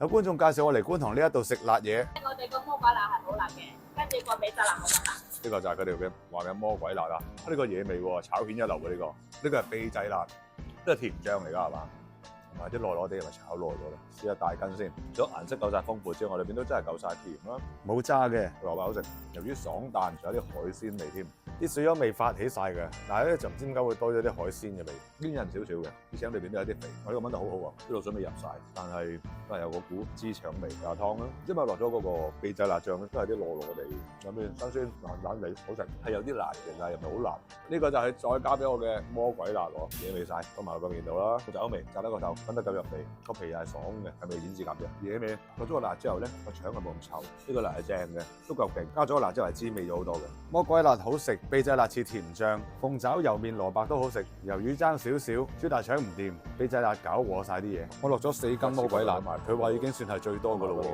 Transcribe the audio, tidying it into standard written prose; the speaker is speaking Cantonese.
有觀眾介紹我嚟觀塘呢一度食辣嘢，我哋個魔鬼辣係好辣嘅，跟住個美炸辣好辣。呢個就係佢哋嘅話嘅魔鬼辣啦。呢個野味喎，炒蜆一流嘅呢個。呢個係秘製辣，呢個甜醬嚟㗎係嘛？同埋啲糯糯地咪炒耐咗啦。試下大根先，除咗顏色夠晒豐富之外，我哋邊都真係夠晒甜啦。冇渣嘅蘿蔔好食，由於爽彈，仲有啲海鮮味添。啲水咗味發起晒嘅，但係咧就唔知點解會多咗啲海鮮嘅味，煙韌少少嘅，啲腸裏邊都有啲肥。我呢個炆得好好喎，啲滷水味入晒，但係都係有個股滋腸味加湯啦。因為落咗嗰個秘製辣醬咧，都係啲糯糯地，有咩新鮮爛爛地，好食，係有啲辣嘅，但係又唔係好辣。呢個就係再加俾我嘅魔鬼辣喎，野味晒，放埋落個面度啦，個酒味炸得個頭，分得夠入味，個皮又係爽嘅，係咪演字咁嘅？野味落咗個辣之後咧，個腸係冇咁臭，呢個辣係正嘅，都夠勁。加咗個辣之後係滋味咗好多嘅。魔鬼辣好食，秘製辣似甜醬，鳳爪、油麵、蘿蔔都好食，魷魚爭少少，豬大腸唔掂，秘製辣搞和晒啲嘢。我落咗4斤魔鬼辣，佢話已經算係最多噶咯喎。